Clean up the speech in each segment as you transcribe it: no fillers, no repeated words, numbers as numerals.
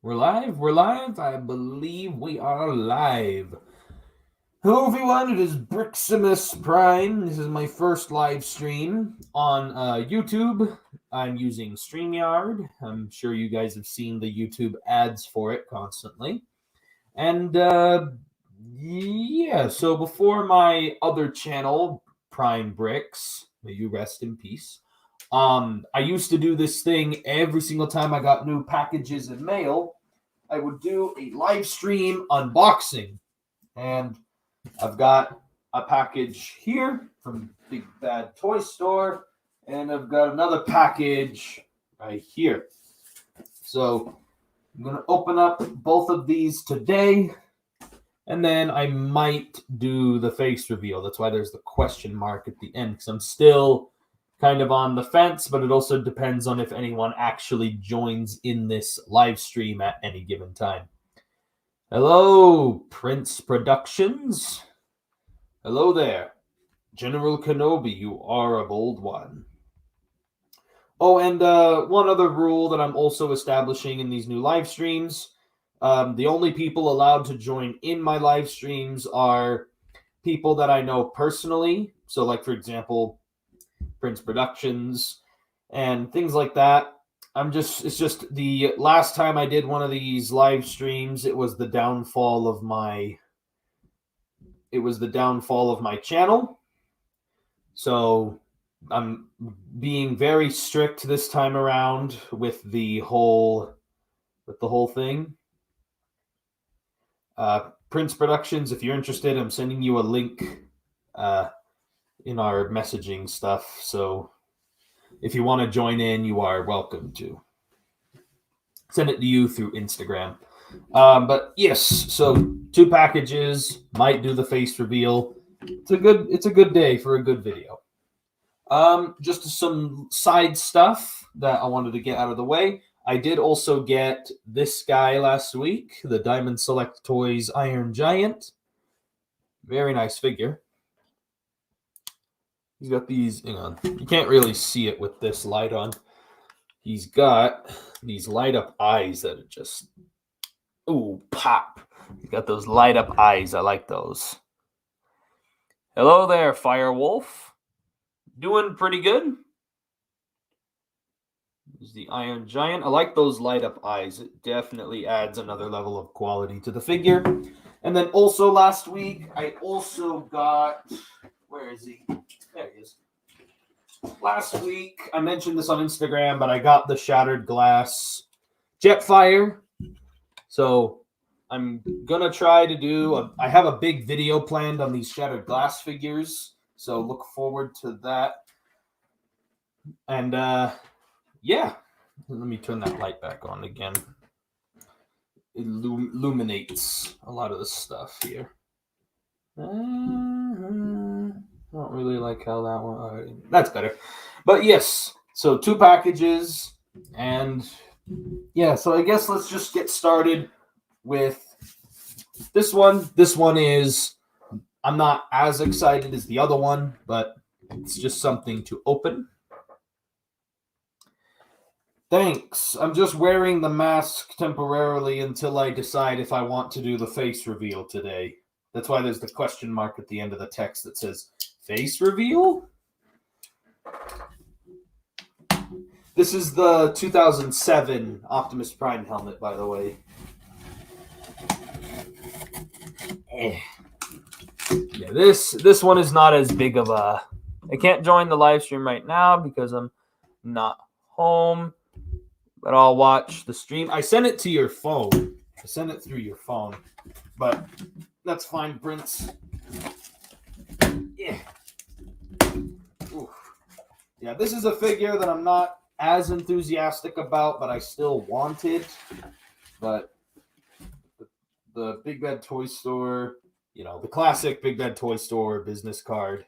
We're live. We're live. I believe we are live. Hello, everyone. It is Briximus Prime. This is my first live stream on YouTube. I'm using StreamYard. I'm sure you guys have seen the YouTube ads for it constantly. And yeah, so before my other channel, Prime Bricks, may you rest in peace. I used to do this thing every single time I got new packages in mail. I would do a live stream unboxing, and I've got a package here from Big Bad Toy Store, and I've got another package right here. So I'm going to open up both of these today, and then I might do the face reveal. That's why there's the question mark at the end, because I'm still kind of on the fence, but it also depends on if anyone actually joins in this live stream at any given time. Hello, Prince Productions. Hello there. General Kenobi, you are a bold one. Oh, and one other rule that I'm also establishing in these new live streams, the only people allowed to join in my live streams are people that I know personally. So, like, for example, Prince Productions and things like that. It's just the last time I did one of these live streams, it was the downfall of my channel. So I'm being very strict this time around with the whole thing. Prince Productions, if you're interested, I'm sending you a link in our messaging stuff. So if you want to join in, you are welcome to. Send it to you through Instagram. But yes, so 2 packages, might do the face reveal. It's a good day for a good video. Just some side stuff that I wanted to get out of the way. I did also get this guy last week, the Diamond Select Toys Iron Giant. Very nice figure. He's got these, hang on, you can't really see it with this light on. He's got these light up eyes that are just, ooh, pop. He's got those light up eyes. I like those. Hello there, Firewolf. Doing pretty good. There's the Iron Giant. I like those light up eyes. It definitely adds another level of quality to the figure. And then also last week, I also got, where is he? There he is. Last week, I mentioned this on Instagram, but I got the Shattered Glass Jetfire. So I'm going to try to do, I have a big video planned on these Shattered Glass figures. So look forward to that. And yeah, let me turn that light back on again. It illuminates a lot of the stuff here. Don't really like how that one. That's better. But yes, so 2 packages, and yeah, so I guess let's just get started with this one. This one is, I'm not as excited as the other one, but it's just something to open. Thanks. I'm just wearing the mask temporarily until I decide if I want to do the face reveal today. That's why there's the question mark at the end of the text that says, face reveal? This is the 2007 Optimus Prime helmet, by the way. Yeah, this one is not as big of a... I can't join the live stream right now because I'm not home, but I'll watch the stream. I sent it to your phone. I sent it through your phone, but that's fine, Prince. Yeah. Ooh. Yeah, this is a figure that I'm not as enthusiastic about, but I still want it. But the Big Bad Toy Store, you know, the classic Big Bad Toy Store business card.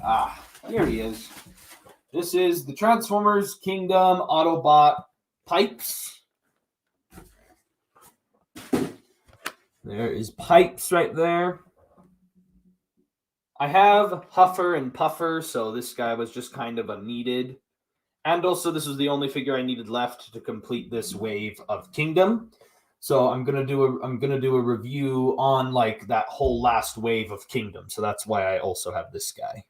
Ah, here he is. This is the Transformers Kingdom Autobot Pipes. There is Pipes right there. I have Huffer and Puffer, so this guy was just kind of a needed. And also, this was the only figure I needed left to complete this wave of Kingdom. So I'm gonna do a review on like that whole last wave of Kingdom. So that's why I also have this guy.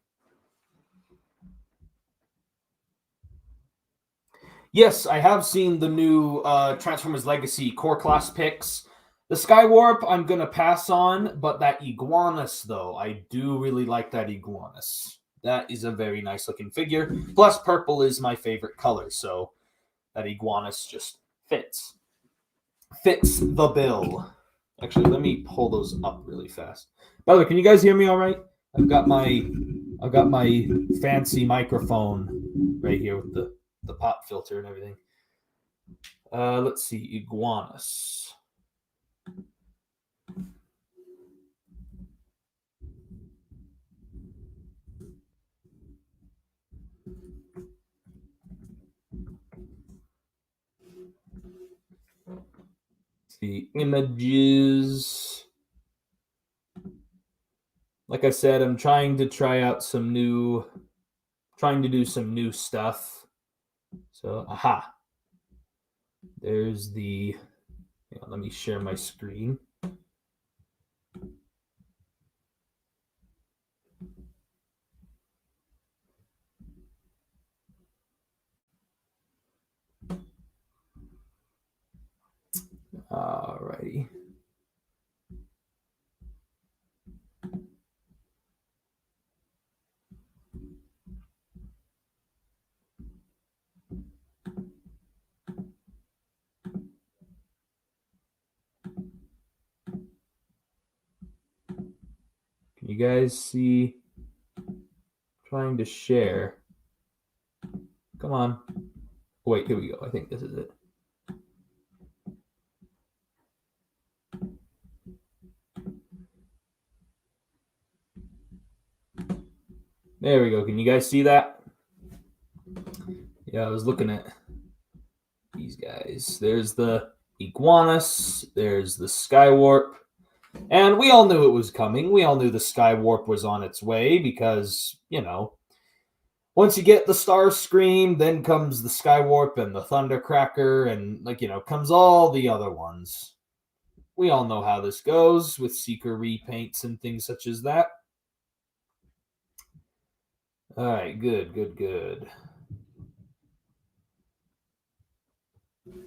Yes, I have seen the new Transformers Legacy core class picks. The Skywarp I'm going to pass on, but that Iguanus, though, I do really like that Iguanus. That is a very nice looking figure. Plus, purple is my favorite color, so that Iguanus just fits. Fits the bill. Actually, let me pull those up really fast. By the way, can you guys hear me all right? I've got my fancy microphone right here with the pop filter and everything. Let's see, Iguanus. The images. Like I said, I'm trying to do some new stuff. So, aha. There's the, let me share my screen. Alrighty. Can you guys see? Trying to share. Come on. Wait, here we go. I think this is it. There we go. Can you guys see that? Yeah, I was looking at these guys. There's the Iguanus. There's the Skywarp. And we all knew it was coming. We all knew the Skywarp was on its way because, once you get the Starscream, then comes the Skywarp and the Thundercracker and, comes all the other ones. We all know how this goes with Seeker repaints and things such as that. All right, good.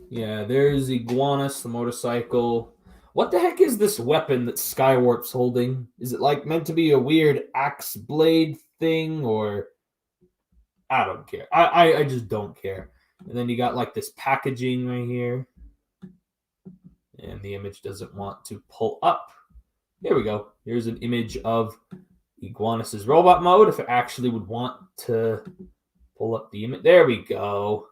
Yeah, there's Iguanus, the motorcycle. What the heck is this weapon that Skywarp's holding? Is it meant to be a weird axe blade thing, or I don't care. I just don't care. And then you got this packaging right here. And the image doesn't want to pull up. There we go. Here's an image of Iguanus's robot mode. If it actually would want to pull up the image. There we go.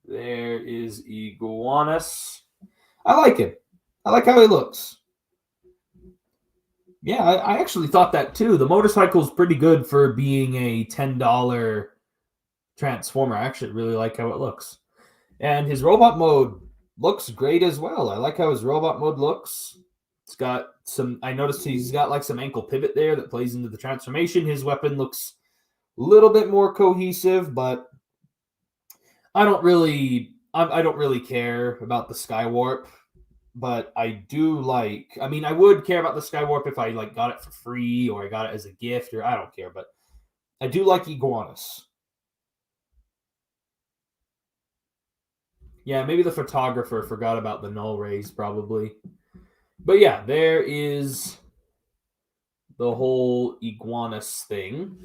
There is Iguanus. I like him. I like how he looks. Yeah, I actually thought that too. The motorcycle's pretty good for being a $10 Transformer. I actually really like how it looks. And his robot mode looks great as well. I like how his robot mode looks. It's got I noticed he's got some ankle pivot there that plays into the transformation. His weapon looks a little bit more cohesive, but I don't really care about the Skywarp, but I do I would care about the Skywarp if I got it for free or I got it as a gift, or I don't care, but I do like Iguanus. Yeah, maybe the photographer forgot about the null rays probably. But yeah, there is the whole Iguanus thing.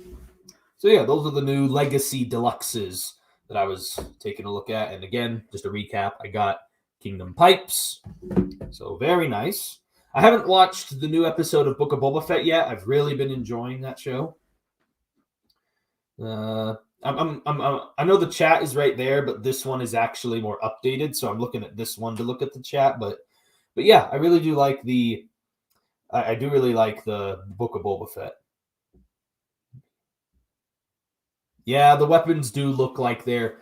So yeah, those are the new Legacy Deluxes that I was taking a look at. And again, just a recap, I got Kingdom Pipes. So very nice. I haven't watched the new episode of Book of Boba Fett yet. I've really been enjoying that show. I know the chat is right there, but this one is actually more updated, so I'm looking at this one to look at the chat. But yeah, I really do like I do really like the Book of Boba Fett. Yeah, the weapons do look like they're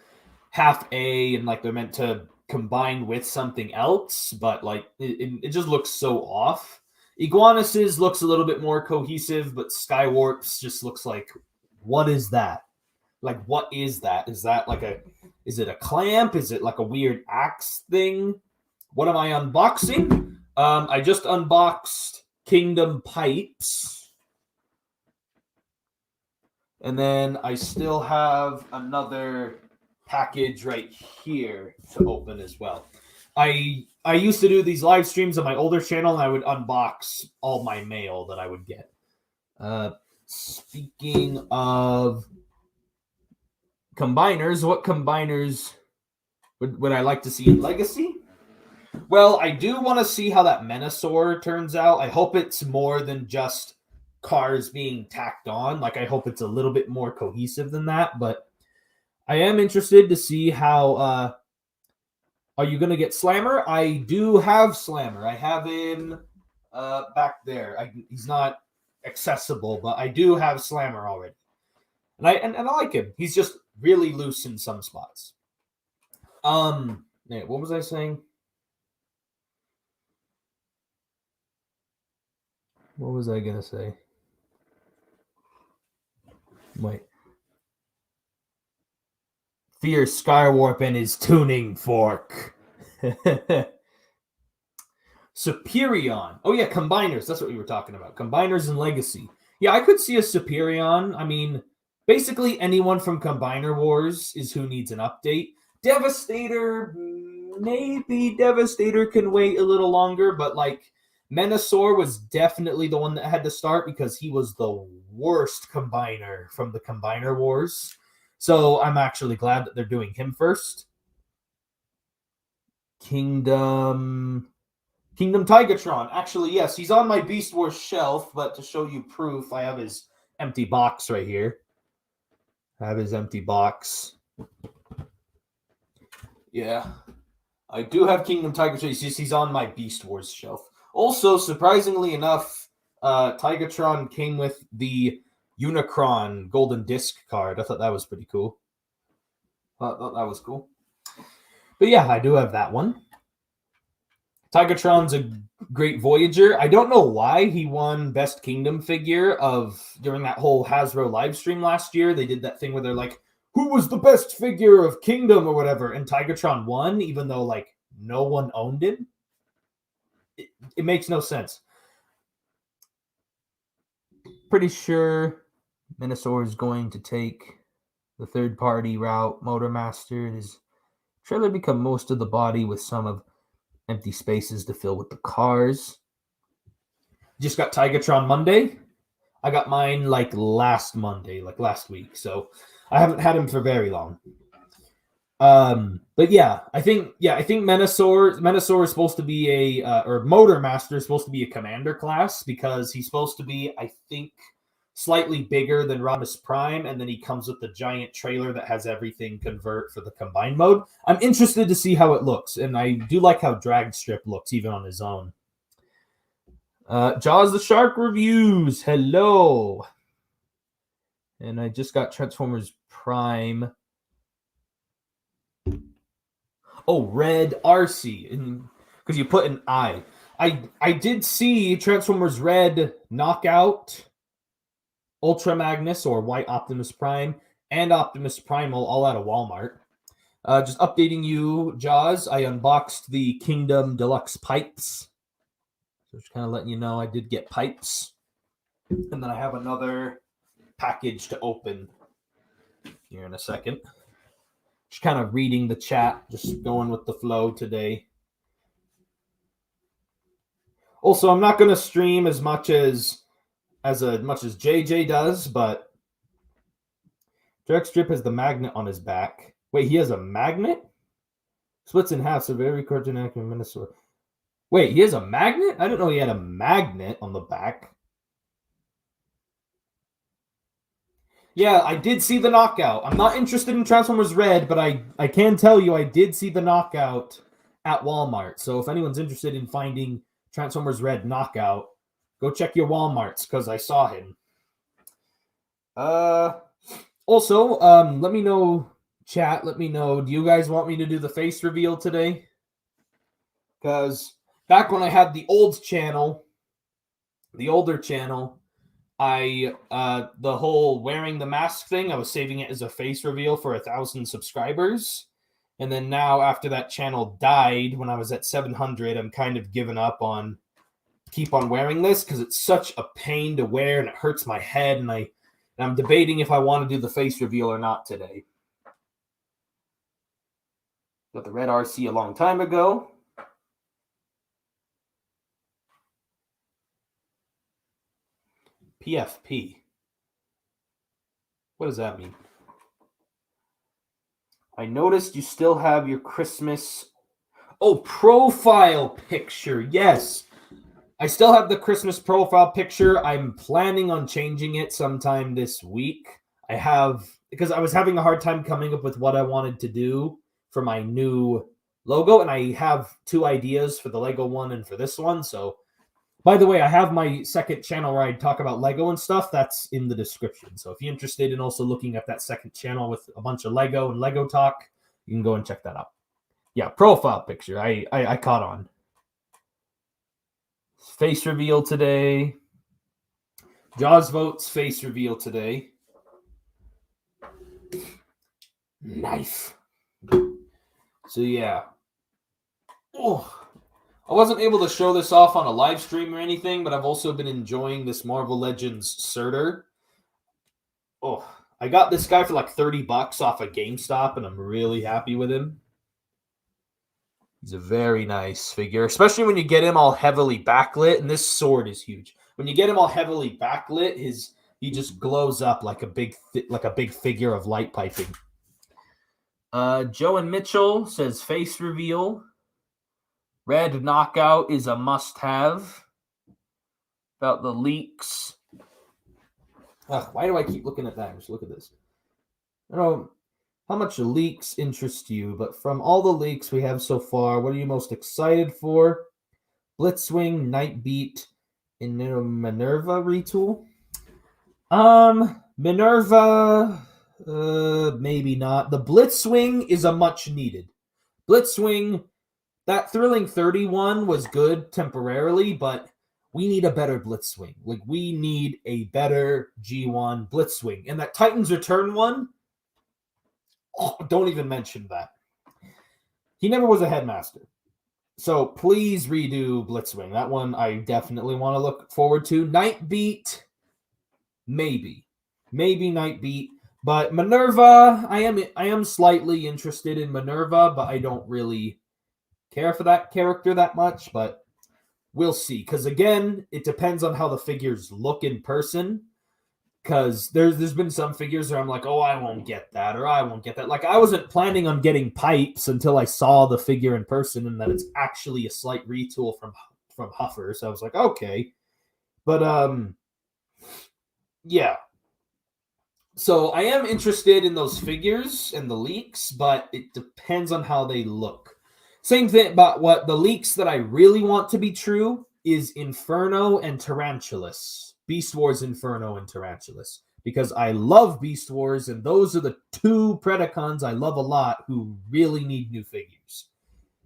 half A and they're meant to combine with something else, but it just looks so off. Iguanus's looks a little bit more cohesive, but Skywarp's just looks like What is that? Like, what is that? Is that like is it a clamp? Is it like a weird axe thing? What am I unboxing? I just unboxed Kingdom Pipes. And then I still have another package right here to open as well. I used to do these live streams on my older channel, and I would unbox all my mail that I would get. Speaking of combiners, what combiners would I like to see in Legacy? Well, I do want to see how that Menasor turns out. I hope it's more than just cars being tacked on. Like, I hope it's a little bit more cohesive than that. But I am interested to see how... are you going to get Slammer? I do have Slammer. I have him back there. He's not accessible, but I do have Slammer already. And I like him. He's just really loose in some spots. What was I saying? What was I gonna say? Wait. Fierce Skywarp and his tuning fork. Superion. Oh yeah, combiners. That's what we were talking about. Combiners and Legacy. Yeah, I could see a Superion. I mean, basically anyone from Combiner Wars is who needs an update. Devastator, maybe Devastator can wait a little longer, but like Menasor was definitely the one that had to start because he was the worst combiner from the Combiner Wars. So I'm actually glad that they're doing him first. Kingdom Tigatron. Actually, yes, he's on my Beast Wars shelf, but to show you proof, I have his empty box right here. I have his empty box. Yeah. I do have Kingdom Tigatron. He's on my Beast Wars shelf. Also, surprisingly enough, Tigatron came with the Unicron Golden Disc card. I thought that was pretty cool. I thought that was cool. But yeah, I do have that one. Tigatron's a great Voyager. I don't know why he won Best Kingdom figure during that whole Hasbro live stream last year. They did that thing where they're like, who was the best figure of Kingdom or whatever? And Tigatron won, even though like no one owned him. It makes no sense. Pretty sure Menasor is going to take the third-party route. Motormaster. His trailer become most of the body with some of empty spaces to fill with the cars. Just got Tigatron Monday. I got mine like last Monday, like last week. So I haven't had him for very long. But yeah, I think Menasor is supposed to be or Motormaster is supposed to be a commander class because he's supposed to be, I think, slightly bigger than Rodimus Prime, and then he comes with the giant trailer that has everything convert for the combined mode. I'm interested to see how it looks, and I do like how Dragstrip looks even on his own. Jaws the Shark reviews. Hello. And I just got Transformers Prime. Oh, Red RC, because you put an I. I did see Transformers Red Knockout, Ultra Magnus or White Optimus Prime, and Optimus Primal all out of Walmart. Just updating you, Jaws. I unboxed the Kingdom Deluxe Pipes. So just kind of letting you know I did get pipes. And then I have another package to open here in a second. Just kind of reading the chat, just going with the flow today. Also, I'm not going to stream as much as JJ does, but Dragstrip has the magnet on his back. Wait, he has a magnet? Splits in half, so very cartoonac in Minnesota. Wait, he has a magnet? I didn't know he had a magnet on the back. Yeah, I did see the knockout. I'm not interested in Transformers Red, but I can tell you I did see the knockout at Walmart. So if anyone's interested in finding Transformers Red knockout, go check your Walmarts because I saw him. Also, let me know, chat. Let me know. Do you guys want me to do the face reveal today? Because back when I had the older channel, the whole wearing the mask thing, I was saving it as a face reveal for 1,000 subscribers. And then now, after that channel died, when I was at 700, I'm kind of given up on keep on wearing this because it's such a pain to wear and it hurts my head. And I'm debating if I want to do the face reveal or not today. Got the red RC a long time ago. PFP. What does that mean? I noticed you still have your Christmas... Oh, profile picture. Yes. I still have the Christmas profile picture. I'm planning on changing it sometime this week. Because I was having a hard time coming up with what I wanted to do for my new logo. And I have 2 ideas for the Lego one and for this one. So, by the way, I have my second channel where I talk about Lego and stuff. That's in the description. So if you're interested in also looking at that second channel with a bunch of Lego and Lego talk, you can go and check that out. Yeah, profile picture. I caught on. Face reveal today. Jaws votes face reveal today. Knife. So yeah. Oh. I wasn't able to show this off on a live stream or anything, but I've also been enjoying this Marvel Legends Surtur. Oh, I got this guy for like $30 off of GameStop, and I'm really happy with him. He's a very nice figure, especially when you get him all heavily backlit, and this sword is huge. When you get him all heavily backlit, he just glows up like a big figure of light piping. Joe and Mitchell says face reveal. Red Knockout is a must-have. About the leaks. Why do I keep looking at that? Just look at this. I don't know how much leaks interest you, but from all the leaks we have so far, what are you most excited for? Blitzwing, Nightbeat, and Minerva retool? Minerva, maybe not. The Blitzwing is a much needed. Blitzwing... That Thrilling 31 was good temporarily, but we need a better Blitzwing. Like, we need a better G1 Blitzwing. And that Titans Return one, don't even mention that. He never was a headmaster. So please redo Blitzwing. That one I definitely want to look forward to. Nightbeat, maybe. Maybe Nightbeat. But Minerva, I am slightly interested in Minerva, but I don't really care for that character that much, but we'll see. Because again, it depends on how the figures look in person. Because there's been some figures where I'm like, oh, I won't get that, or I won't get that. Like, I wasn't planning on getting Pipes until I saw the figure in person, and that it's actually a slight retool from Huffer. So I was like, okay. But yeah. So I am interested in those figures and the leaks, but it depends on how they look. Same thing about what the leaks that I really want to be true is Inferno and Tarantulas. Beast Wars Inferno and Tarantulas. Because I love Beast Wars, and those are the 2 Predacons I love a lot who really need new figures.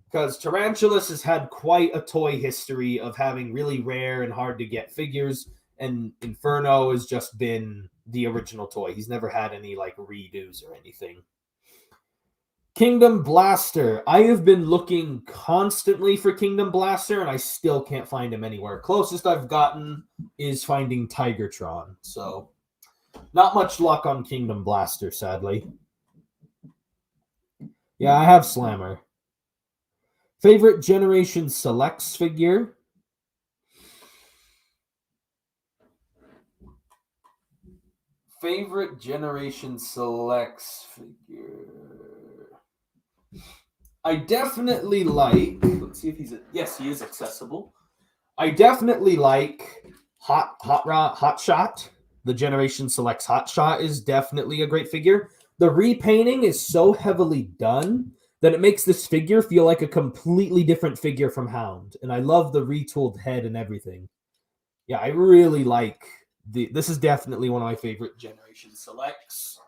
Because Tarantulas has had quite a toy history of having really rare and hard to get figures, and Inferno has just been the original toy. He's never had any like redos or anything. Kingdom Blaster. I have been looking constantly for Kingdom Blaster, and I still can't find him anywhere. Closest I've gotten is finding Tigertron. So, not much luck on Kingdom Blaster, sadly. Yeah, I have Slammer. Favorite Generation Selects figure? Favorite Generation Selects figure... I definitely like... Let's see if he's... Yes, he is accessible. I definitely like Hot Shot. The Generation Selects Hot Shot is definitely a great figure. The repainting is so heavily done that it makes this figure feel like a completely different figure from Hound. And I love the retooled head and everything. Yeah, I really like... This is definitely one of my favorite Generation Selects.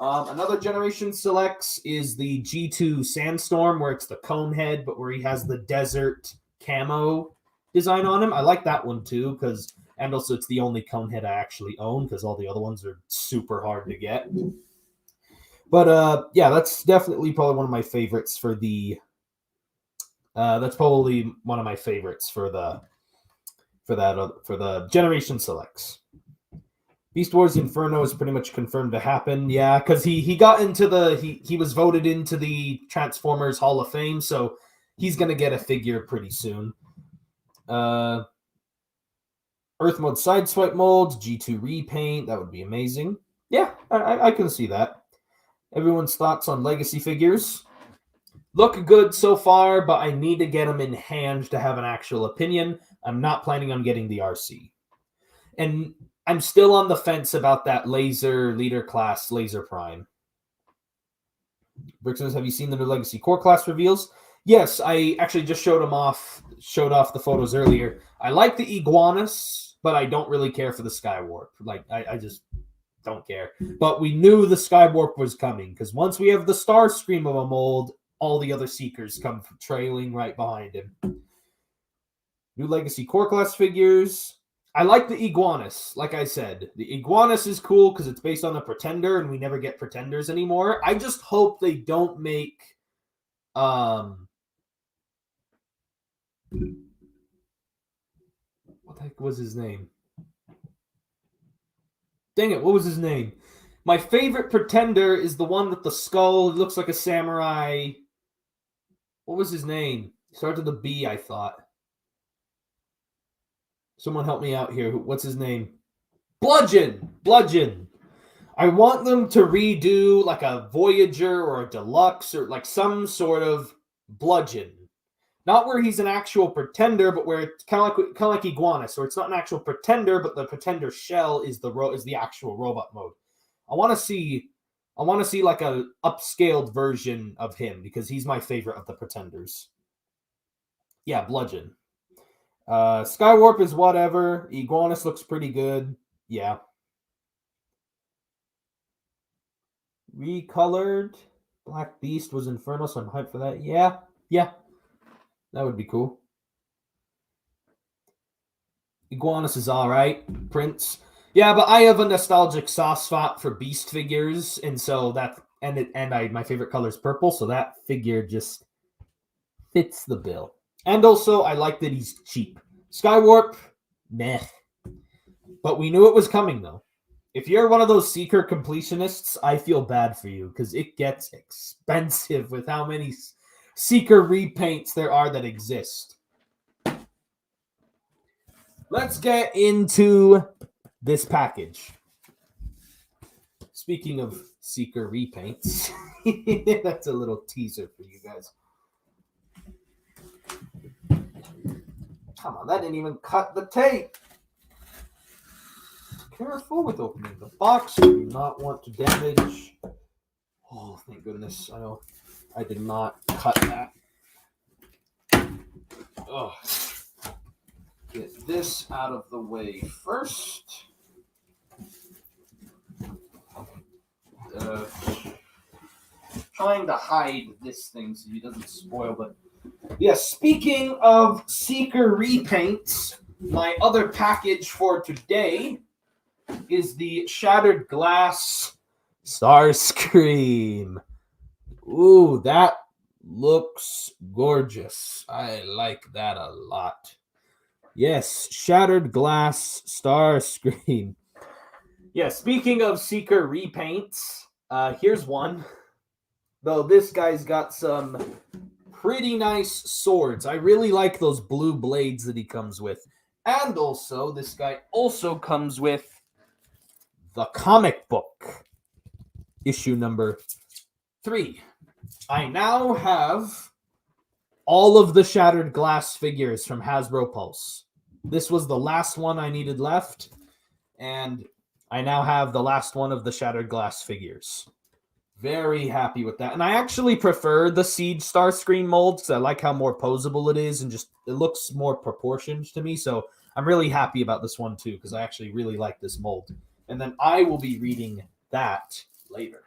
Another Generation Selects is the G2 Sandstorm, where it's the cone head, but where he has the desert camo design on him. I like that one too, because And also, it's the only Conehead I actually own because all the other ones are super hard to get. But yeah, that's definitely probably one of my favorites for the. That's probably one of my favorites for the Generation Selects. Beast Wars Inferno is pretty much confirmed to happen. Yeah, because he got into he was voted into the Transformers Hall of Fame, so he's gonna get a figure pretty soon. Earth Mode Sideswipe molds, G2 repaint, that would be amazing. Yeah, I can see that. Everyone's thoughts on Legacy figures. Look good so far, but I need to get them in hand to have an actual opinion. I'm not planning on getting the RC. And I'm still on the fence about that Laser Leader class Laser Prime. Briximus, have you seen the new Legacy Core class reveals? Yes, I actually just showed off the photos earlier. I like the Iguanus, but I don't really care for the Skywarp. Like, I just don't care. But we knew the Skywarp was coming, because once we have the Starscream of a mold, all the other Seekers come trailing right behind him. New Legacy Core class figures. I like the Iguanus, like I said. The Iguanus is cool because it's based on a Pretender, and we never get Pretenders anymore. I just hope they don't make... What the heck was his name? Dang it, what was his name? My favorite Pretender is the one with the skull. It looks like a samurai. What was his name? Started with a B, I thought. Someone help me out here. What's his name? Bludgeon. I want them to redo like a Voyager or a Deluxe or like some sort of Bludgeon. Not where he's an actual Pretender, but where it's kind of like Iguanus, where it's not an actual Pretender, but the Pretender shell is the actual robot mode. I want to see like a upscaled version of him because he's my favorite of the Pretenders. Yeah, Bludgeon. Skywarp is whatever. Iguanus looks pretty good. Yeah. Recolored. Black Beast was Inferno, so I'm hyped for that. Yeah. That would be cool. Iguanus is alright. Prince. Yeah, but I have a nostalgic soft spot for Beast figures, and so that my favorite color is purple, so that figure just fits the bill. And also, I like that he's cheap. Skywarp, meh. But we knew it was coming, though. If you're one of those Seeker completionists, I feel bad for you, because it gets expensive with how many Seeker repaints there are that exist. Let's get into this package. Speaking of Seeker repaints, that's a little teaser for you guys. Come on, that didn't even cut the tape. Careful with opening the box. You do not want to damage. Oh, thank goodness. I know I did not cut that. Oh. Get this out of the way first. Trying to hide this thing so he doesn't spoil it. Yeah, speaking of Seeker repaints, my other package for today is the Shattered Glass Starscream. Ooh, that looks gorgeous. I like that a lot. Yes, Shattered Glass Starscream. Yeah, speaking of Seeker repaints, here's one. Though this guy's got some pretty nice swords. I really like those blue blades that he comes with. And also, this guy also comes with the comic book, issue number 3. I now have all of the Shattered Glass figures from Hasbro Pulse. This was the last one I needed left, and I now have the last one of the Shattered Glass figures. Very happy with that. And I actually prefer the Siege Starscream mold because I like how more posable it is and just it looks more proportioned to me. So I'm really happy about this one too because I actually really like this mold. And then I will be reading that later.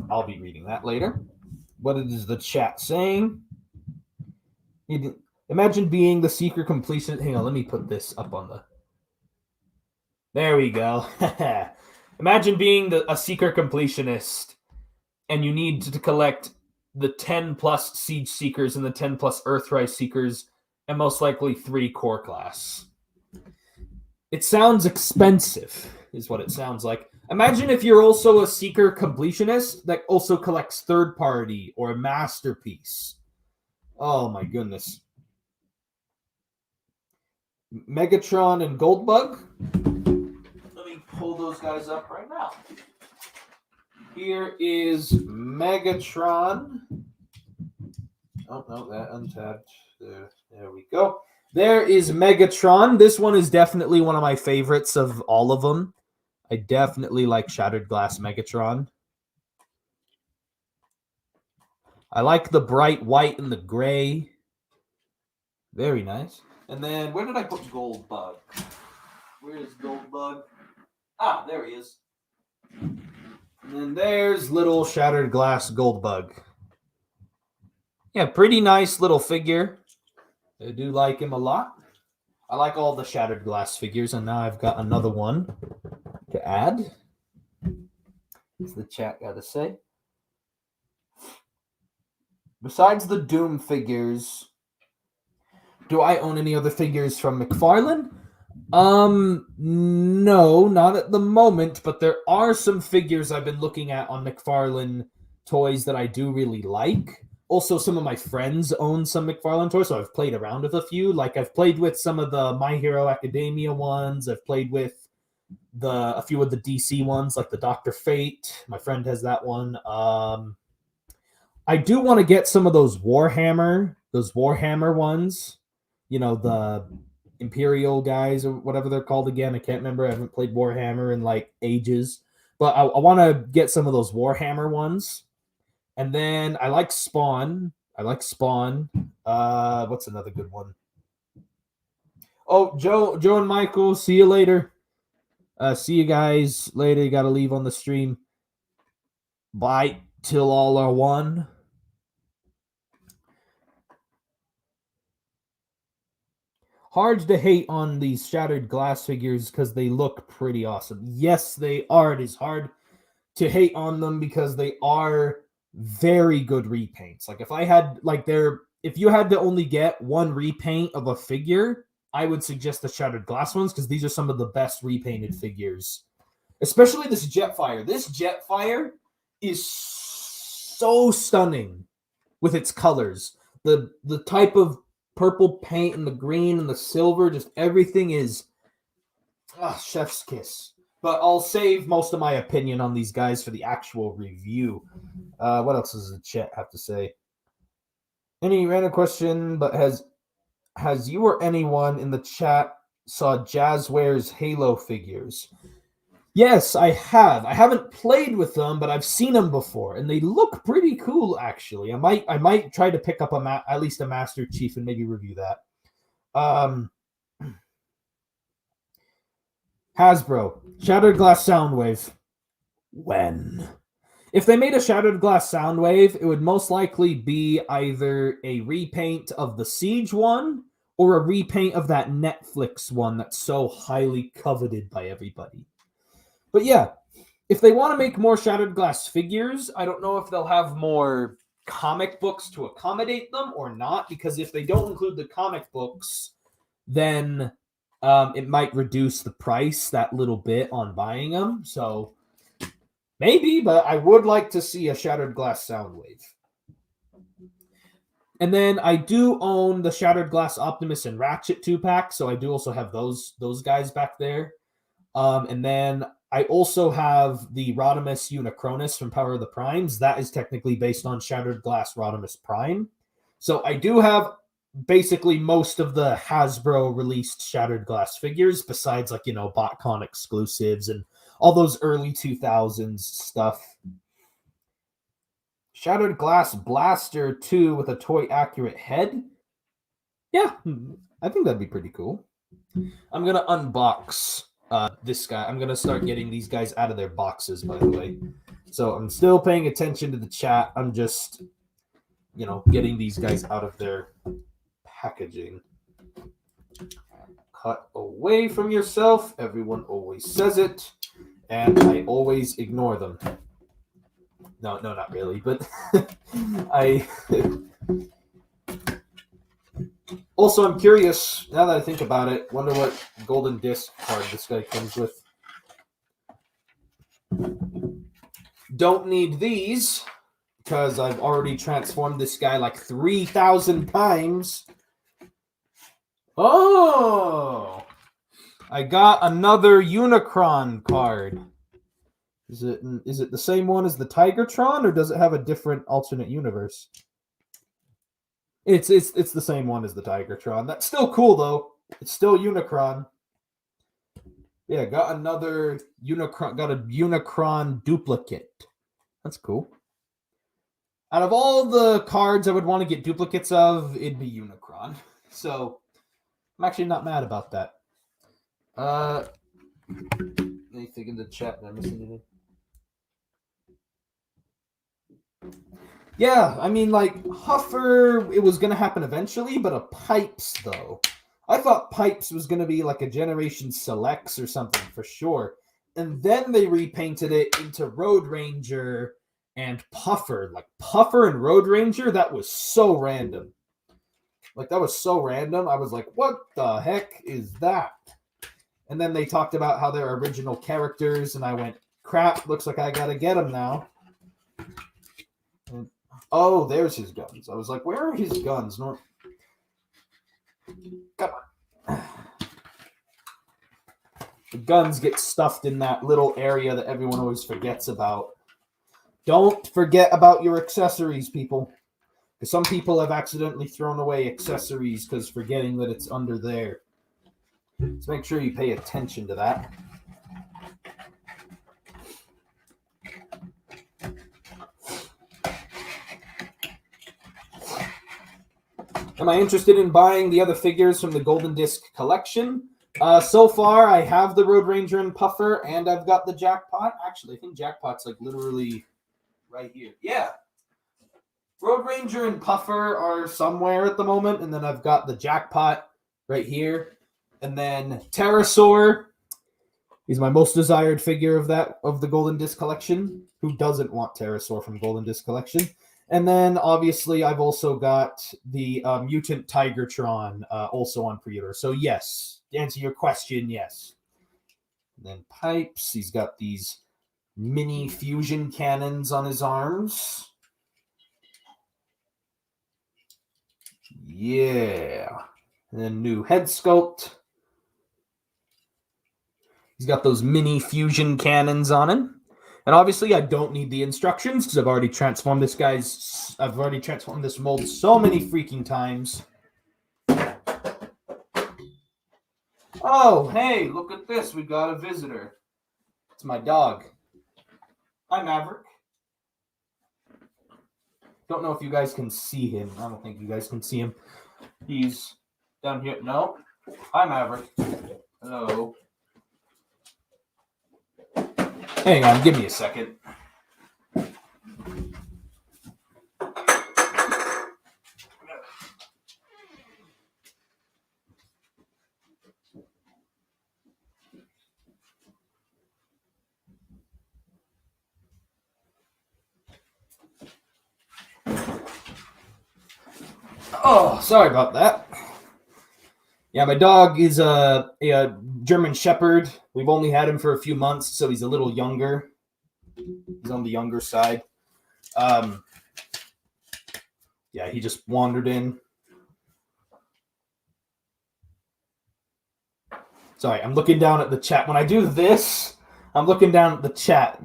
I'll be reading that later. What is the chat saying? Imagine being the secret completion. Hang on, let me put this up on the. There we go. Imagine being a secret completionist, and you need to collect the 10 plus Siege Seekers and the 10 plus Earthrise Seekers, and most likely 3 core class. It sounds expensive, is what it sounds like. Imagine if you're also a Seeker completionist that also collects third party or a masterpiece. Oh my goodness. Megatron and Goldbug. Let me pull those guys up right now. Here is Megatron. Oh, no, that untabbed. There we go. There is Megatron. This one is definitely one of my favorites of all of them. I definitely like Shattered Glass Megatron. I like the bright white and the gray. Very nice. And then, where did I put Goldbug? Where is Goldbug? Ah, there he is. And then there's little Shattered Glass Goldbug. Yeah, pretty nice little figure. I do like him a lot. I like all the Shattered Glass figures, and now I've got another one to add. What's the chat got to say? Besides the Doom figures, do I own any other figures from McFarlane? No, not at the moment, but there are some figures I've been looking at on McFarlane toys that I do really like. Also, some of my friends own some McFarlane toys, so I've played around with a few. Like, I've played with some of the My Hero Academia ones. I've played with a few of the DC ones, like the Dr. Fate. My friend has that one. I do want to get some of those Warhammer ones. You know, the Imperial guys or whatever they're called again. I can't remember. I haven't played Warhammer in like ages. But I want to get some of those Warhammer ones. And then I like Spawn. What's another good one? Oh, Joe and Michael, see you later. See you guys later. You got to leave on the stream. Bye till all are one. Hard to hate on these Shattered Glass figures because they look pretty awesome. Yes, they are. It is hard to hate on them because they are very good repaints. Like, if you had to only get one repaint of a figure, I would suggest the Shattered Glass ones because these are some of the best repainted figures. Especially this Jetfire. This Jetfire is so stunning with its colors. The type of purple paint and the green and the silver, just everything is chef's kiss. But I'll save most of my opinion on these guys for the actual review. What else does the chat have to say? Any random question, but has you or anyone in the chat saw Jazzware's Halo figures? Yes, I have. I haven't played with them, but I've seen them before, and they look pretty cool, actually. I might try to pick up at least a Master Chief and maybe review that. Hasbro, Shattered Glass Soundwave. When? If they made a Shattered Glass Soundwave, it would most likely be either a repaint of the Siege one or a repaint of that Netflix one that's so highly coveted by everybody. But yeah, if they want to make more Shattered Glass figures, I don't know if they'll have more comic books to accommodate them or not, because if they don't include the comic books, then it might reduce the price that little bit on buying them. So maybe, but I would like to see a Shattered Glass Soundwave. And then I do own the Shattered Glass Optimus and Ratchet 2-pack, so I do also have those guys back there. And then I also have the Rodimus Unicronus from Power of the Primes. That is technically based on Shattered Glass Rodimus Prime. So I do have basically most of the Hasbro released Shattered Glass figures, besides BotCon exclusives and all those early 2000s stuff. Shattered Glass Blaster 2 with a toy accurate head. Yeah, I think that'd be pretty cool. I'm going to unbox this guy. I'm going to start getting these guys out of their boxes, by the way. So I'm still paying attention to the chat. I'm just, getting these guys out of their packaging. Cut away from yourself. Everyone always says it, and I always ignore them. No, not really, but I... Also, I'm curious, now that I think about it, wonder what golden disc card this guy comes with. Don't need these, because I've already transformed this guy like 3,000 times. Oh! I got another Unicron card. Is it the same one as the Tigertron, or does it have a different alternate universe? It's the same one as the Tigertron. That's still cool though. It's still Unicron. Yeah, got another Unicron. Got a Unicron duplicate. That's cool. Out of all the cards I would want to get duplicates of, it'd be Unicron. So I'm actually not mad about that. Anything in the chat? Am I missing anything? Yeah, I mean, like, Huffer, it was going to happen eventually, but a Pipes, though. I thought Pipes was going to be like a Generation Selects or something for sure. And then they repainted it into Road Ranger and Puffer. Like, Puffer and Road Ranger, that was so random. Like, that was so random. I was like, what the heck is that? And then they talked about how they're original characters, and I went, crap, looks like I got to get them now. And, oh, there's his guns. I was like, where are his guns? No. Come on. The guns get stuffed in that little area that everyone always forgets about. Don't forget about your accessories, people. Because some people have accidentally thrown away accessories because forgetting that it's under there. So make sure you pay attention to that. Am I interested in buying the other figures from the Golden Disc collection? So far, I have the Road Ranger and Puffer, and I've got the Jackpot. Actually, I think Jackpot's like literally right here. Yeah. Road Ranger and Puffer are somewhere at the moment, and then I've got the Jackpot right here. And then Pterosaur is my most desired figure of the Golden Disc collection. Who doesn't want Pterosaur from Golden Disc collection? And then, obviously, I've also got the Mutant Tigertron also on pre-order. So, yes, to answer your question, yes. And then Pipes, he's got these mini fusion cannons on his arms. Yeah. And then new head sculpt. He's got those mini fusion cannons on him. And obviously, I don't need the instructions because I've already transformed this mold so many freaking times. Oh, hey, look at this. We got a visitor. It's my dog. Hi, Maverick. Don't know if you guys can see him. I don't think you guys can see him. He's down here. No. Hi, Maverick. Hello. Hang on, give me a second. Oh, sorry about that. Yeah, my dog is a German Shepherd. We've only had him for a few months, so he's a little younger. He's on the younger side. Yeah, he just wandered in. Sorry, I'm looking down at the chat. When I do this, I'm looking down at the chat.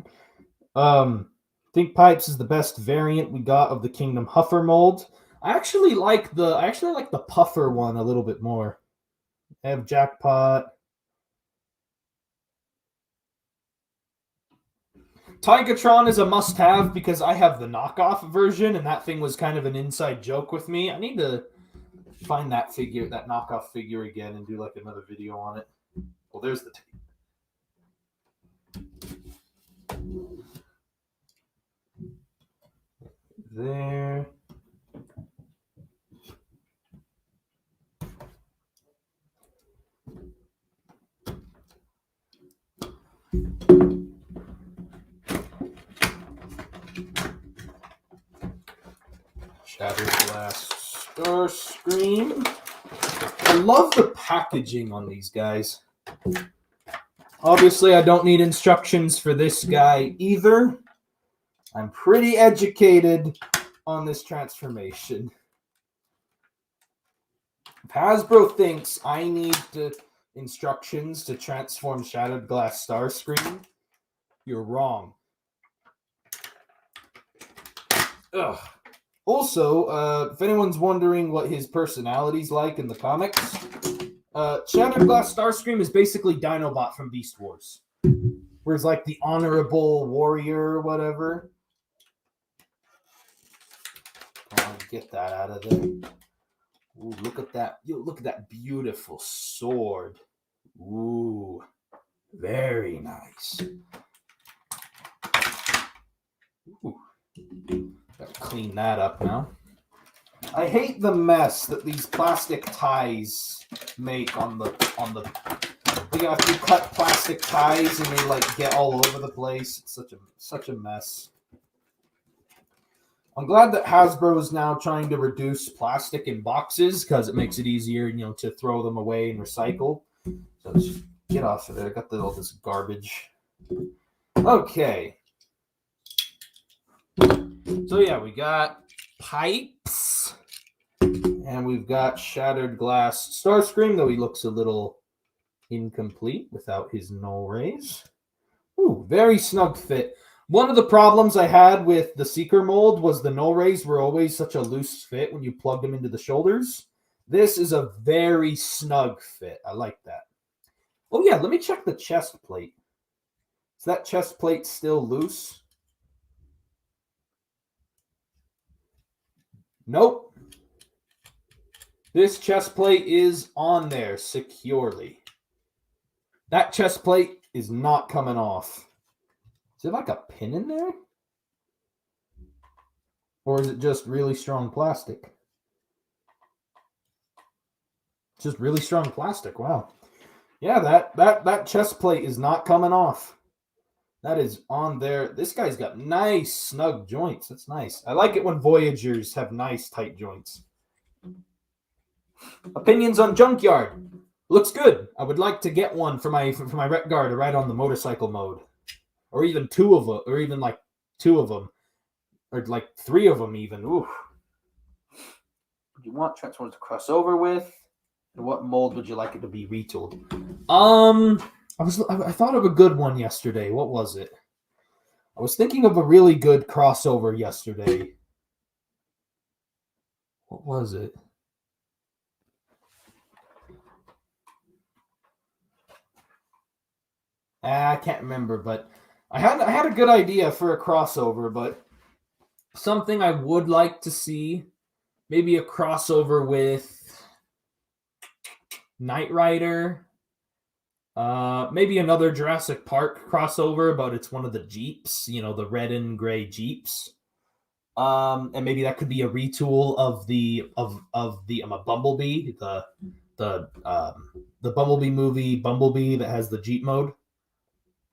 Think Pipes is the best variant we got of the Kingdom Huffer mold. I actually like the Puffer one a little bit more. I have Jackpot. Tigatron is a must-have because I have the knockoff version, and that thing was kind of an inside joke with me. I need to find that knockoff figure again, and do like another video on it. Well, there's the tape. There. Shattered Glass Starscream. I love the packaging on these guys. Obviously, I don't need instructions for this guy either. I'm pretty educated on this transformation. If Hasbro thinks I need instructions to transform Shattered Glass Starscream, you're wrong. Ugh. Also, if anyone's wondering what his personality's like in the comics, Shattered Glass Starscream is basically Dinobot from Beast Wars. Where he's like the honorable warrior or whatever. I'll get that out of there. Ooh, look at that. Look at that beautiful sword. Ooh, very nice. Ooh. Gotta clean that up now. I hate the mess that these plastic ties make on the. You know, if you cut plastic ties and they like get all over the place, it's such a mess. I'm glad that Hasbro is now trying to reduce plastic in boxes because it makes it easier, you know, to throw them away and recycle. So let's just get off of there. I got all this garbage. Okay. So yeah, we got pipes, and we've got Shattered Glass Starscream, though he looks a little incomplete without his null rays. Ooh, very snug fit. One of the problems I had with the Seeker mold was the null rays were always such a loose fit when you plug them into the shoulders. This is a very snug fit. I like that. Oh yeah, let me check the chest plate. Is that chest plate still loose? Nope. This chest plate is on there securely. That chest plate is not coming off. Is there like a pin in there? Or is it just really strong plastic? Just really strong plastic. Wow. Yeah, that chest plate is not coming off. That is on there. This guy's got nice snug joints. That's nice. I like it when Voyagers have nice tight joints. Opinions on Junkyard. Looks good. I would like to get one for my Ret Guard to ride on the motorcycle mode. Or even two of them. Or even like two of them. Or like three of them even. Ooh. Would you want Transformers to cross over with? And what mold would you like it to be retooled? I thought of a good one yesterday. What was it? I was thinking of a really good crossover yesterday. What was it? I can't remember, but I had a good idea for a crossover, but something I would like to see, maybe a crossover with Knight Rider, maybe another Jurassic Park crossover, but it's one of the Jeeps, you know, the red and gray Jeeps, and maybe that could be a retool of the Bumblebee, the Bumblebee movie, Bumblebee that has the Jeep mode.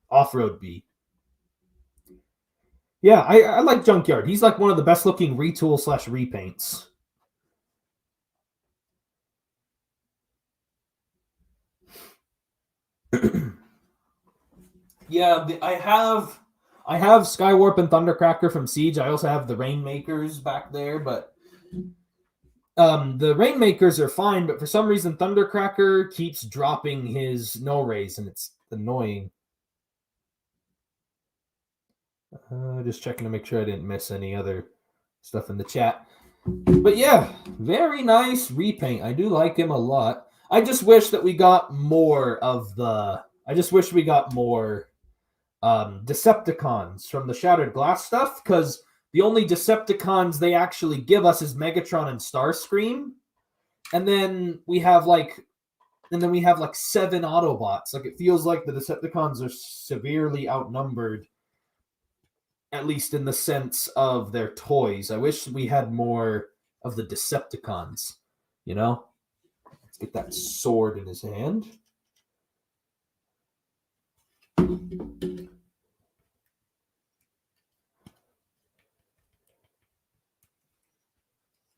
Off-Road B. Yeah, I like Junkyard. He's like one of the best looking retool / repaints. Yeah, I have Skywarp and Thundercracker from Siege. I also have the Rainmakers back there, but the Rainmakers are fine, but for some reason Thundercracker keeps dropping his null rays, and it's annoying. Just checking to make sure I didn't miss any other stuff in the chat. But yeah, very nice repaint. I do like him a lot. I just wish that we got more of the... I just wish we got more Decepticons from the Shattered Glass stuff, because the only Decepticons they actually give us is Megatron and Starscream. And then we have like 7 Autobots. Like, it feels like the Decepticons are severely outnumbered, at least in the sense of their toys. I wish we had more of the Decepticons, you know? Let's get that sword in his hand.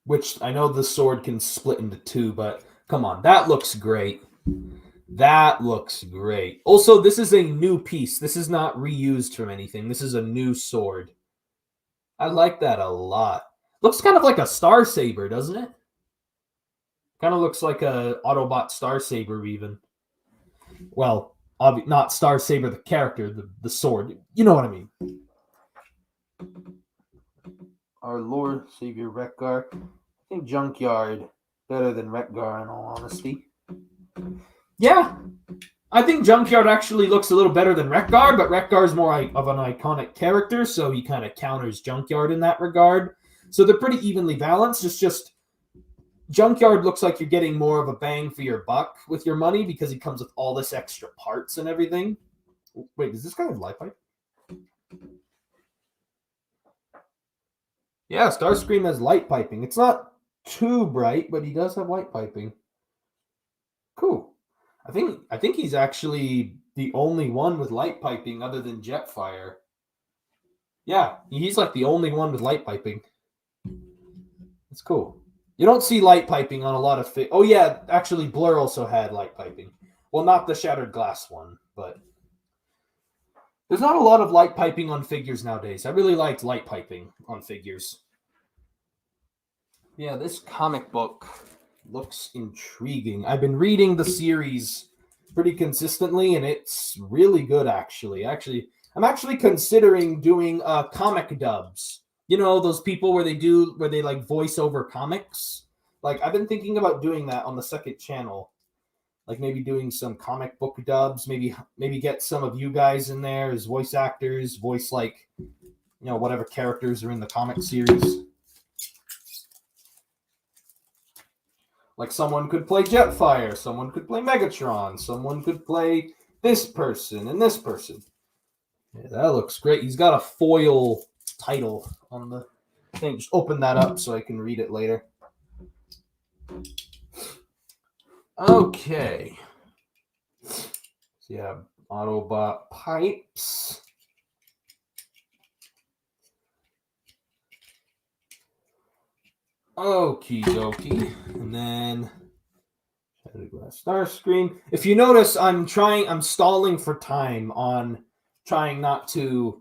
which I know the sword can split into two, but come on, that looks great. That looks great. Also, this is a new piece. This is not reused from anything. This is a new sword. I like that a lot. Looks kind of like a Star Saber, doesn't it? Kind of looks like a Autobot Star Saber, even. Well, not Star Saber, the character, the sword. You know what I mean. Our Lord Savior Wreck-Gar. I think Junkyard better than Wreck-Gar, in all honesty. Yeah, I think Junkyard actually looks a little better than Wreck-Gar, but Wreck-Gar is more of an iconic character, so he kind of counters Junkyard in that regard. So they're pretty evenly balanced. It's just Junkyard looks like you're getting more of a bang for your buck with your money because he comes with all this extra parts and everything. Wait, does this guy have light pipe? Yeah, Starscream has light piping. It's not too bright, but he does have light piping. Cool. I think he's actually the only one with light piping other than Jetfire. Yeah, he's like the only one with light piping. It's cool. You don't see light piping on a lot of oh yeah, actually Blur also had light piping. Well, not the Shattered Glass one, but there's not a lot of light piping on figures nowadays. I really liked light piping on figures. Yeah, this comic book looks intriguing. I've been reading the series pretty consistently, and it's really good, actually. I'm actually considering doing comic dubs. You know, those people where they like voice over comics. Like, I've been thinking about doing that on the second channel. Like, maybe doing some comic book dubs. Maybe get some of you guys in there as voice actors, voice, like, you know, whatever characters are in the comic series. Like, someone could play Jetfire, someone could play Megatron, someone could play this person and this person. Yeah, that looks great. He's got a foil title on the thing. Just open that up so I can read it later. Okay. So yeah, Autobot pipes. Okie dokie. And then Starscream. If you notice, I'm stalling for time on trying not to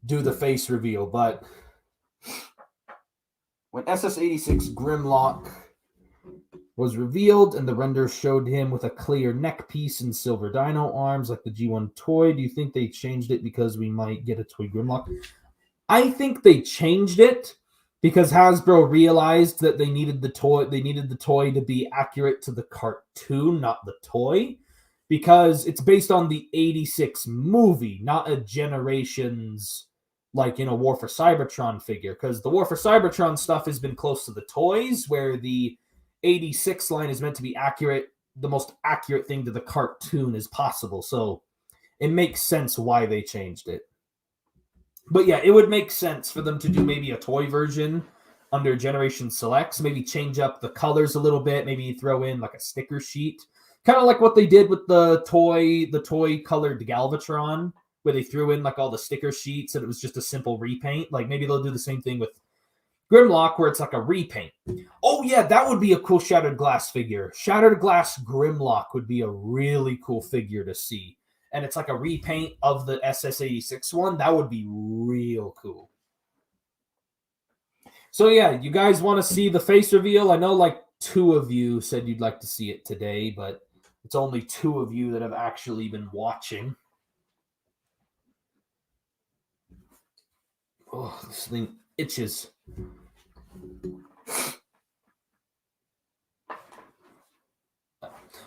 do the face reveal, but when SS-86 Grimlock was revealed and the render showed him with a clear neck piece and silver dino arms like the G1 toy, do you think they changed it because we might get a toy Grimlock? I think they changed it because Hasbro realized that they needed the toy to be accurate to the cartoon, not the toy, because it's based on the 86 movie, not a Generations, like, in a War for Cybertron figure, because the War for Cybertron stuff has been close to the toys, where the 86 line is meant to be accurate, the most accurate thing to the cartoon as possible. So it makes sense why they changed it. But yeah, it would make sense for them to do maybe a toy version under Generation Selects, maybe change up the colors a little bit, maybe throw in like a sticker sheet, kind of like what they did with the toy colored Galvatron, where they threw in like all the sticker sheets and it was just a simple repaint. Like, maybe they'll do the same thing with Grimlock, where it's like a repaint. Oh yeah, that would be a cool Shattered Glass figure. Shattered Glass Grimlock would be a really cool figure to see. And it's like a repaint of the SS-86 one. That would be real cool. So yeah, you guys want to see the face reveal? I know like 2 of you said you'd like to see it today, but it's only 2 of you that have actually been watching. Oh, this thing itches.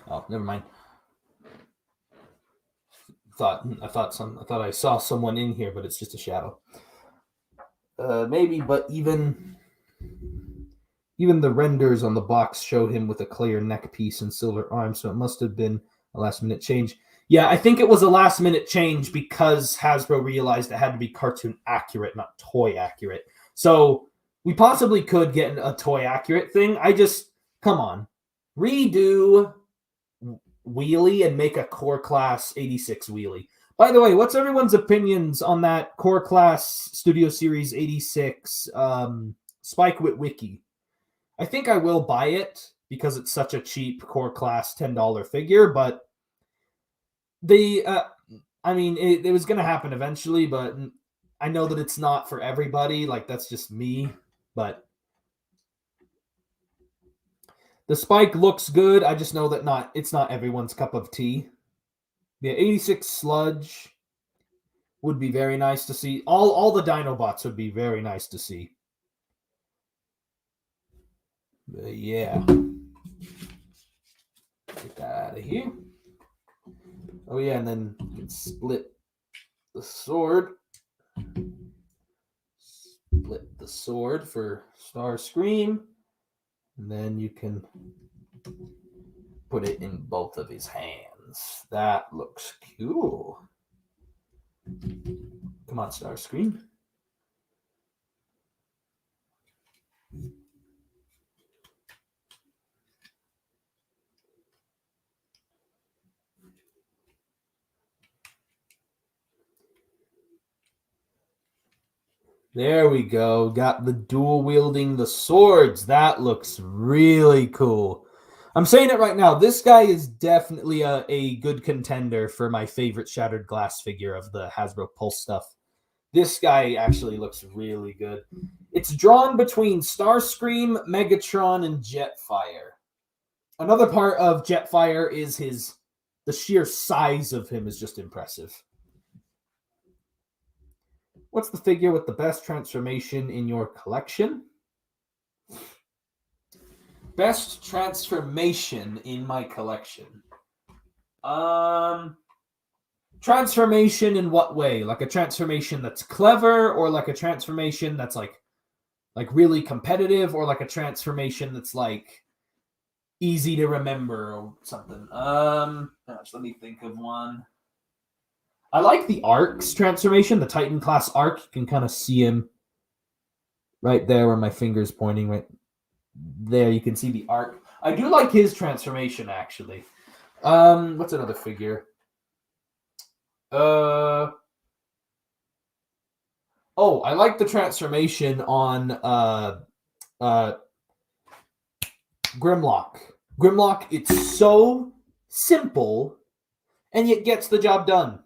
Oh, never mind. I thought I saw someone in here, but it's just a shadow. Maybe, but even the renders on the box show him with a clear neck piece and silver arms, so it must have been a last-minute change. Yeah, I think it was a last-minute change because Hasbro realized it had to be cartoon accurate, not toy accurate. So we possibly could get a toy accurate thing. Come on, redo Wheelie and make a Core Class 86 Wheelie. By the way, what's everyone's opinions on that Core Class Studio Series 86 Spike Wit Wiki? I think I will buy it because it's such a cheap core class $10 figure, but I mean, it was going to happen eventually, but I know that it's not for everybody. Like, that's just me, but the Spike looks good. I just know that it's not everyone's cup of tea. The 86 Sludge would be very nice to see. All the Dinobots would be very nice to see. But yeah. Get that out of here. Oh yeah, and then you can split the sword. Split the sword for Starscream. And then you can put it in both of his hands. That looks cool. Come on, Starscream. There we go. Got the dual wielding the swords. That looks really cool. I'm saying it right now. This guy is definitely a good contender for my favorite Shattered Glass figure of the Hasbro Pulse stuff. This guy actually looks really good. It's drawn between Starscream, Megatron, and Jetfire. Another part of Jetfire is the sheer size of him is just impressive. What's the figure with the best transformation in your collection? Best transformation in my collection. Transformation in what way? Like a transformation that's clever, or like a transformation that's like really competitive, or like a transformation that's like easy to remember or something. Gosh, let me think of one. I like the Ark's transformation, the Titan class Arc. You can kind of see him right there where my finger's pointing. Right there, you can see the Arc. I do like his transformation, actually. What's another figure? Oh, I like the transformation on Grimlock. Grimlock, it's so simple and yet gets the job done.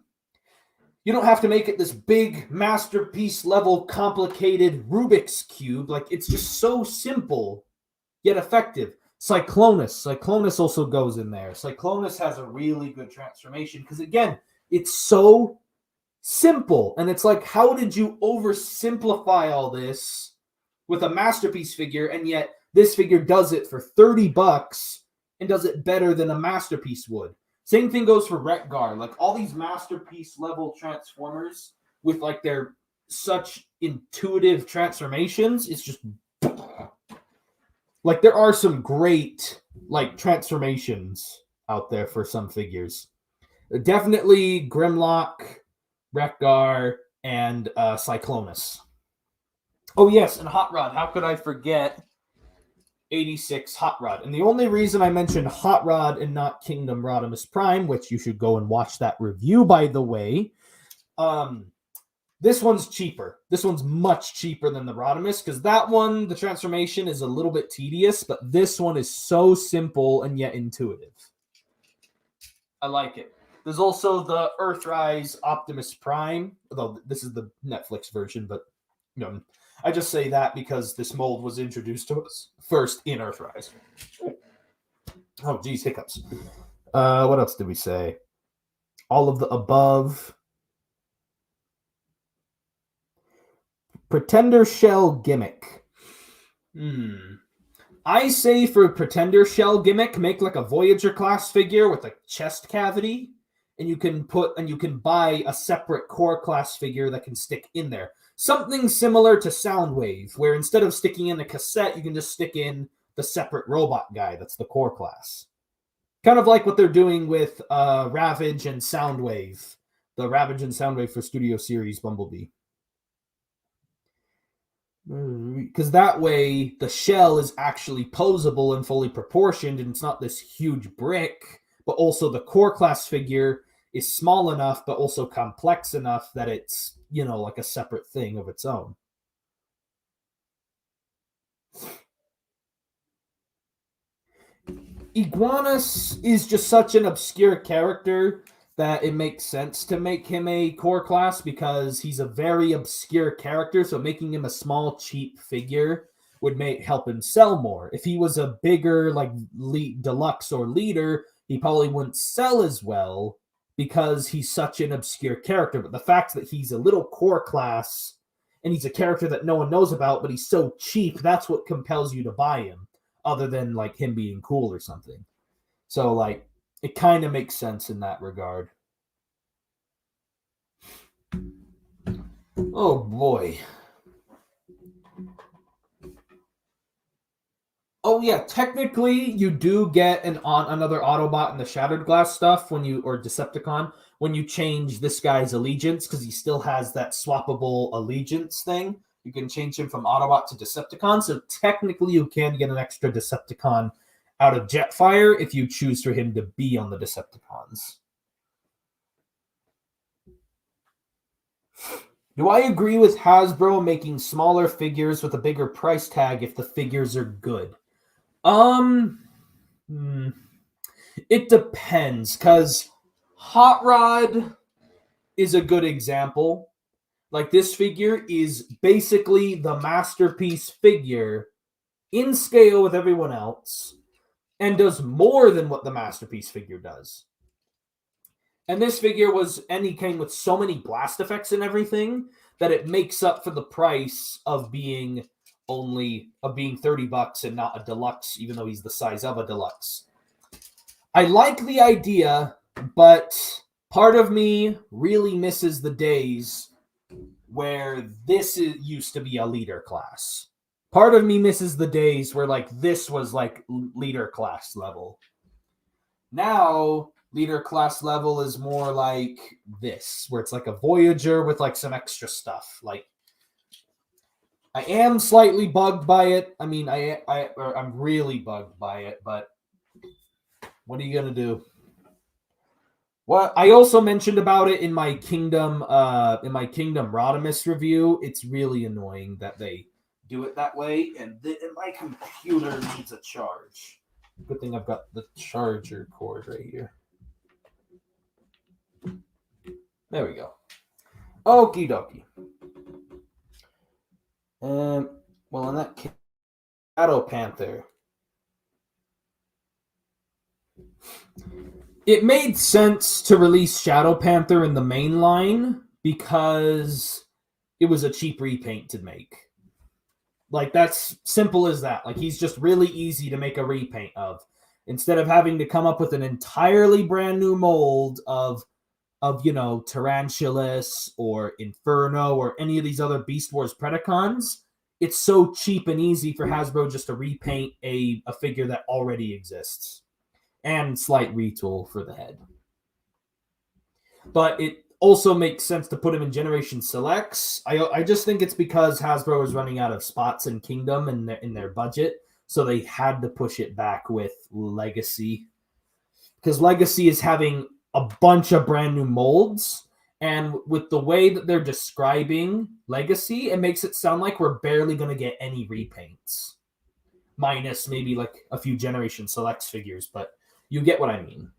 You don't have to make it this big masterpiece level complicated Rubik's Cube. Like, it's just so simple yet effective. Cyclonus also goes in there. Cyclonus has a really good transformation because, again, it's so simple. And it's like, how did you oversimplify all this with a masterpiece figure, and yet this figure does it for $30 and does it better than a masterpiece would? Same thing goes for Wreck-Gar. Like, all these masterpiece level Transformers with like their such intuitive transformations, it's just like, there are some great like transformations out there for some figures. Definitely Grimlock, Wreck-Gar, and Cyclonus. Oh yes, and Hot Rod. How could I forget 86 Hot Rod? And the only reason I mentioned Hot Rod and not Kingdom Rodimus Prime, which you should go and watch that review, by the way, this one's cheaper. This one's much cheaper than the Rodimus, because that one, the transformation is a little bit tedious, but this one is so simple and yet intuitive. I like it. There's also the Earthrise Optimus Prime, although this is the Netflix version, but you know, I just say that because this mold was introduced to us first in Earthrise. Oh, geez, hiccups. What else did we say? All of the above. Pretender Shell Gimmick. I say for Pretender Shell Gimmick, make like a Voyager class figure with a chest cavity, and you can buy a separate core class figure that can stick in there. Something similar to Soundwave, where instead of sticking in a cassette, you can just stick in the separate robot guy that's the core class. Kind of like what they're doing with Ravage and Soundwave. The Ravage and Soundwave for Studio Series Bumblebee. Because that way, the shell is actually posable and fully proportioned, and it's not this huge brick, but also the core class figure is small enough, but also complex enough that it's, you know, like a separate thing of its own. Iguanus is just such an obscure character that it makes sense to make him a core class because he's a very obscure character. So making him a small, cheap figure would help him sell more. If he was a bigger, like deluxe or leader, he probably wouldn't sell as well because he's such an obscure character. But the fact that he's a little core class and he's a character that no one knows about, but he's so cheap, that's what compels you to buy him, other than like him being cool or something. So like it kind of makes sense in that regard. Oh boy. Oh yeah, technically you do get another Autobot in the Shattered Glass stuff or Decepticon when you change this guy's allegiance, because he still has that swappable allegiance thing. You can change him from Autobot to Decepticon, so technically you can get an extra Decepticon out of Jetfire if you choose for him to be on the Decepticons. Do I agree with Hasbro making smaller figures with a bigger price tag if the figures are good? It depends, because Hot Rod is a good example. Like, this figure is basically the masterpiece figure in scale with everyone else and does more than what the masterpiece figure does. And this figure he came with so many blast effects and everything that it makes up for the price of being $30 and not a deluxe, even though he's the size of a deluxe. I like the idea, but part of me really misses the days where this used to be a leader class. Part of me misses the days where like this was like leader class level. Now leader class level is more like this, where it's like a Voyager with like some extra stuff. Like, I am slightly bugged by it. I mean, I'm really bugged by it, but what are you gonna do? Well, I also mentioned about it in my Kingdom Rodimus review. It's really annoying that they do it that way, and my computer needs a charge. Good thing I've got the charger cord right here. There we go. Okie dokie. Well, in that case, Shadow Panther. It made sense to release Shadow Panther in the main line because it was a cheap repaint to make. Like, that's simple as that. Like, he's just really easy to make a repaint of. Instead of having to come up with an entirely brand new mold of Tarantulas or Inferno or any of these other Beast Wars Predacons, it's so cheap and easy for Hasbro just to repaint a figure that already exists. And slight retool for the head. But it also makes sense to put him in Generation Selects. I just think it's because Hasbro is running out of spots in Kingdom in their budget, so they had to push it back with Legacy. Because Legacy is having a bunch of brand new molds, and with the way that they're describing Legacy, it makes it sound like we're barely going to get any repaints. Minus maybe like a few Generation Selects figures, but you get what I mean.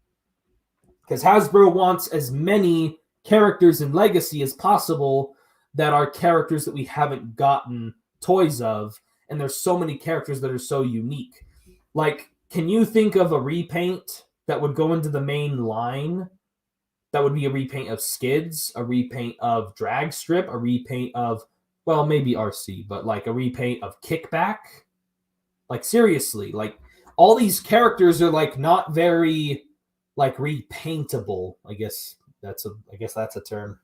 Because Hasbro wants as many characters in Legacy as possible that are characters that we haven't gotten toys of, and there's so many characters that are so unique. Like, can you think of a repaint that would go into the main line that would be a repaint of Skids, a repaint of Dragstrip, a repaint of, well, maybe RC, but like a repaint of Kickback? Like, seriously, like, all these characters are like not very like repaintable. I guess that's a term.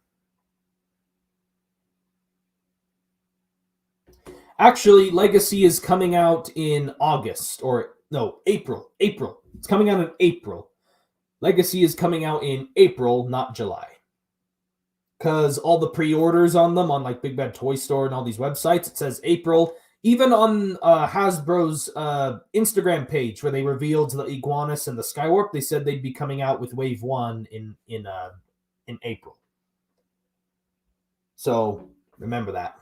Actually, Legacy is coming out in April. It's coming out in April. Legacy is coming out in April, not July. Because all the pre-orders on them on like Big Bad Toy Store and all these websites, it says April. Even on Hasbro's Instagram page, where they revealed the Iguanus and the Skywarp, they said they'd be coming out with Wave 1 in April. So remember that.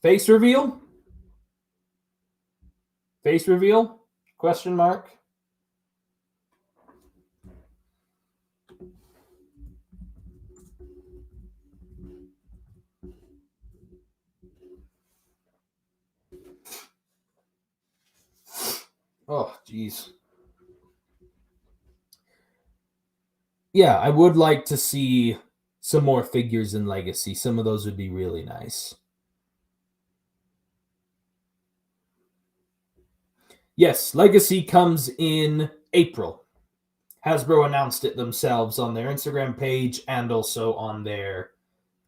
Face reveal. Face reveal? Question mark. Oh, jeez. Yeah, I would like to see some more figures in Legacy. Some of those would be really nice. Yes, Legacy comes in April. Hasbro announced it themselves on their Instagram page and also on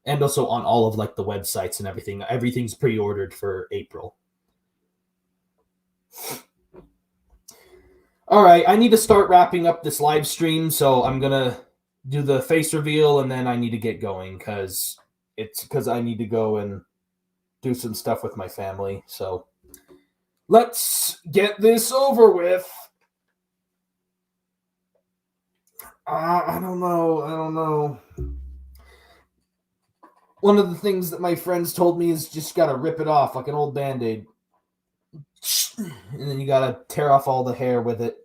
all of like the websites and everything. Everything's pre-ordered for April. All right, I need to start wrapping up this live stream, so I'm gonna do the face reveal and then I need to get going because I need to go and do some stuff with my family. So let's get this over with. I don't know. One of the things that my friends told me is just gotta rip it off like an old Band-Aid. And then you gotta tear off all the hair with it.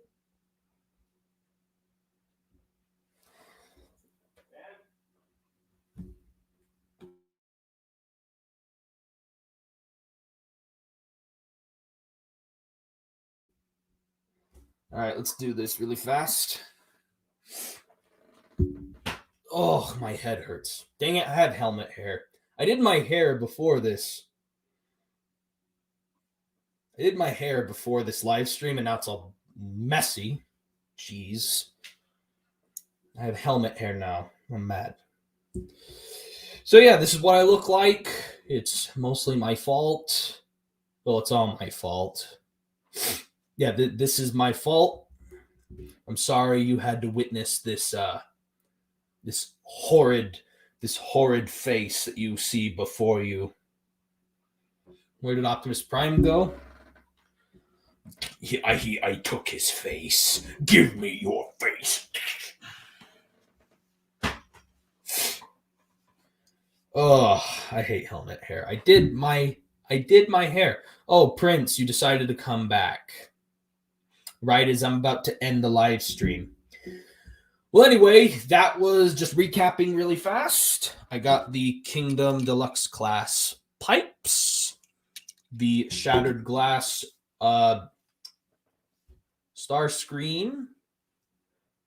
All right, let's do this really fast. Oh, my head hurts. Dang it, I had helmet hair. I did my hair before this. I did my hair before this live stream, and now it's all messy. Jeez. I have helmet hair now. I'm mad. So yeah, this is what I look like. It's mostly my fault. Well, it's all my fault. Yeah, this is my fault. I'm sorry you had to witness this this horrid face that you see before you. Where did Optimus Prime go? I took his face. Give me your face. Oh, I hate helmet hair. I did my hair. Oh, Prince, you decided to come back. Right as I'm about to end the live stream. Well, anyway, that was just recapping really fast. I got the Kingdom Deluxe class pipes, the Shattered Glass Star Screen.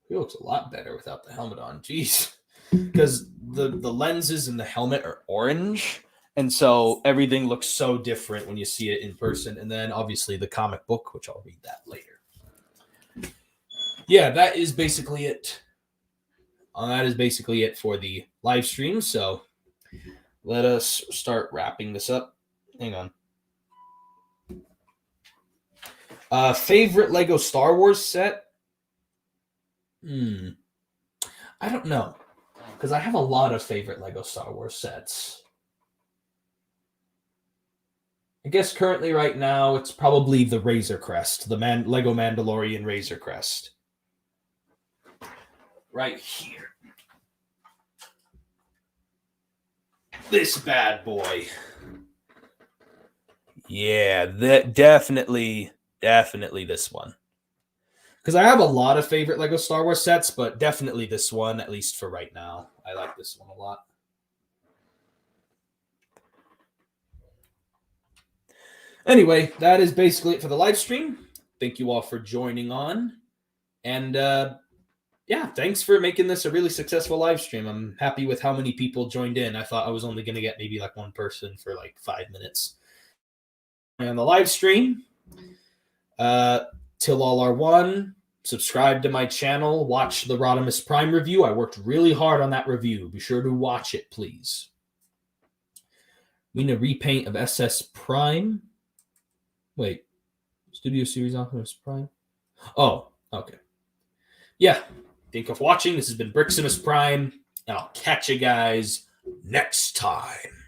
He looks a lot better without the helmet on. Jeez. Because the lenses and the helmet are orange, and so everything looks so different when you see it in person. And then obviously the comic book, which I'll read that later. Yeah, that is basically it. That is basically it for the live stream. So let us start wrapping this up. Hang on. Favorite Lego Star Wars set? I don't know. Because I have a lot of favorite Lego Star Wars sets. I guess currently right now it's probably the Razor Crest, the Lego Mandalorian Razor Crest. Right here. This bad boy. Yeah, that definitely this one. Because I have a lot of favorite Lego Star Wars sets, but definitely this one, at least for right now. I like this one a lot. Anyway, that is basically it for the live stream. Thank you all for joining on. And yeah, thanks for making this a really successful live stream. I'm happy with how many people joined in. I thought I was only going to get maybe like one person for like 5 minutes. And the live stream, till all are one, subscribe to my channel, watch the Rodimus Prime review. I worked really hard on that review. Be sure to watch it, please. We need a repaint of SS Prime. Wait, Studio Series Optimus Prime? Oh, okay. Yeah, thank you for watching. This has been Briximus Prime, and I'll catch you guys next time.